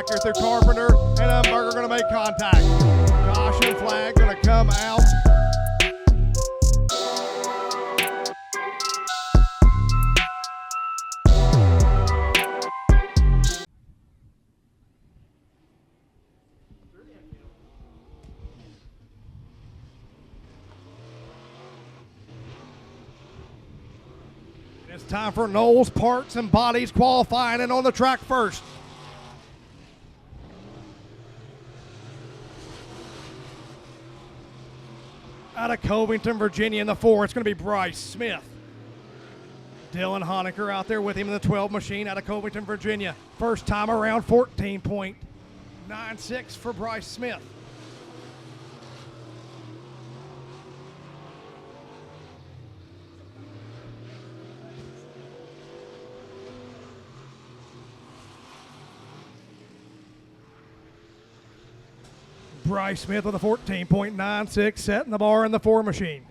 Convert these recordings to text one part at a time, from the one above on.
back here through Carpenter, and Umberger going to make contact. Caution flag going to come out. It's time for Knowles Parts and Bodies qualifying and on the track first. Out of Covington, Virginia in the 4, it's going to be Bryce Smith. Dylan Honecker out there with him in the 12 machine out of Covington, Virginia. First time around, 14.96 for Bryce Smith. Bryce Smith with a 14.96, setting the bar in the 4 machine.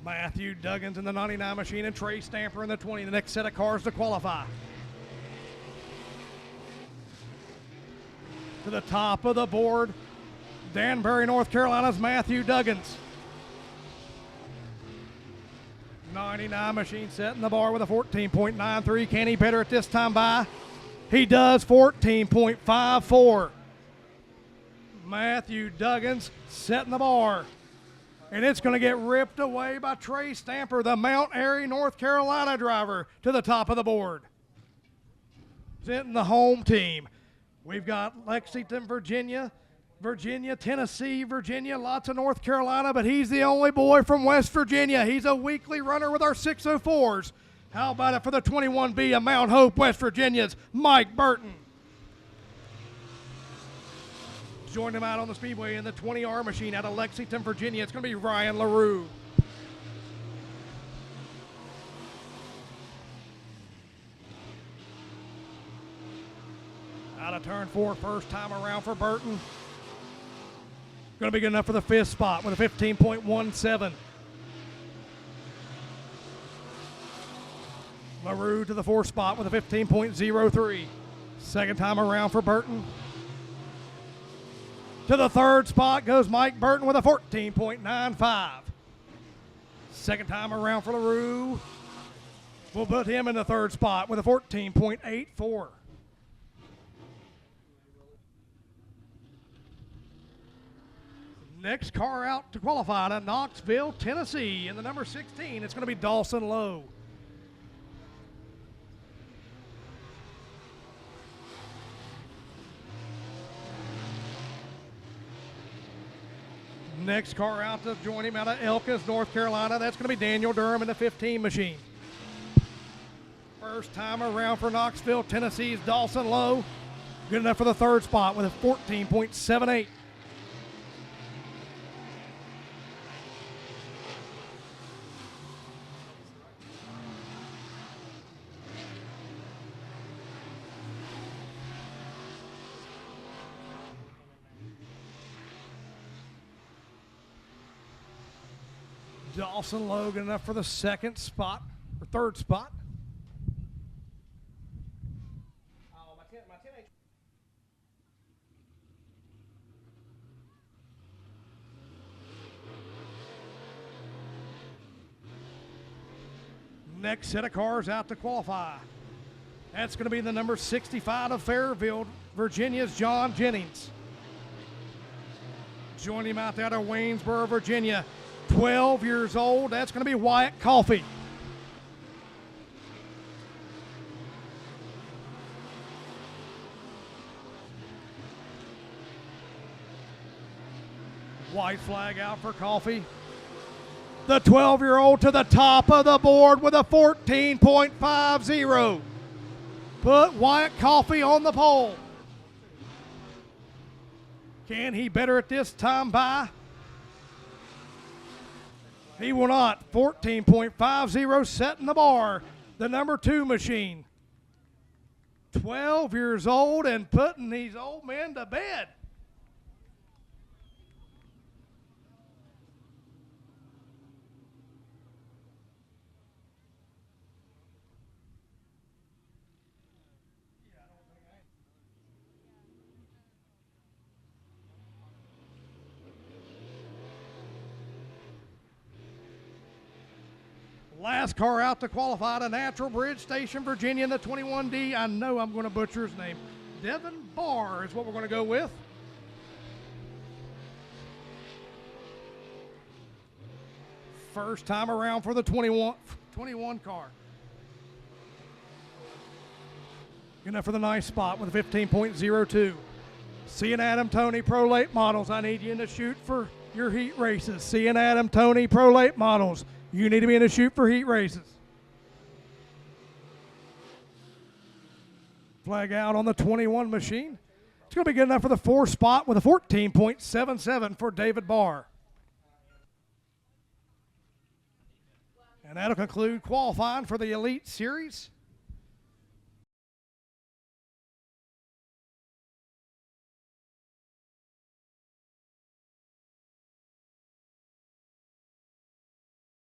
Matthew Duggins in the 99 machine and Trey Stamper in the 20, the next set of cars to qualify. To the top of the board, Danbury, North Carolina's Matthew Duggins. 99 machine setting the bar with a 14.93. Can he better at this time by? He does, 14.54. Matthew Duggins setting the bar. And it's going to get ripped away by Trey Stamper, the Mount Airy, North Carolina driver, to the top of the board. Presenting the home team. We've got Lexington, Virginia, Tennessee, Virginia, lots of North Carolina, but he's the only boy from West Virginia. He's a weekly runner with our 604s. How about it for the 21B of Mount Hope, West Virginia's Mike Burton. Joined him out on the Speedway in the 20R machine out of Lexington, Virginia. It's going to be Ryan LaRue. Out of turn 4, first time around for Burton. Going to be good enough for the 5th spot with a 15.17. LaRue to the 4th spot with a 15.03. Second time around for Burton. To the 3rd spot goes Mike Burton with a 14.95. Second time around for LaRue. We'll put him in the 3rd spot with a 14.84. Next car out to qualify to Knoxville, Tennessee. In the number 16, it's going to be Dawson Lowe. Next car out to join him out of Elkins, North Carolina. That's going to be Daniel Durham in the 15 machine. First time around for Knoxville, Tennessee's Dawson Lowe. Good enough for the 3rd spot with a 14.78. Dawson Lowe good enough for the 2nd spot, or 3rd spot. Next set of cars out to qualify. That's going to be the number 65 of Fairfield, Virginia's John Jennings. Joining him out there of Waynesboro, Virginia. 12 years old, that's going to be Wyatt Coffey. White flag out for Coffey. The 12-year-old to the top of the board with a 14.50. Put Wyatt Coffey on the pole. Can he better at this time by? He will not. 14.50 setting the bar. The number 2 machine. 12 years old and putting these old men to bed. Last car out to qualify to Natural Bridge Station, Virginia, in the 21D. I know I'm going to butcher his name. Devin Barr is what we're going to go with. First time around for the 21 car. Good enough for the nice spot with a 15.02. C and Adam Tony Pro Late Models. I need you in the shoot for your heat races. C and Adam Tony Pro Late Models. You need to be in the shoot for heat races. Flag out on the 21 machine. It's going to be good enough for the 4 spot with a 14.77 for David Barr. And that'll conclude qualifying for the Elite Series.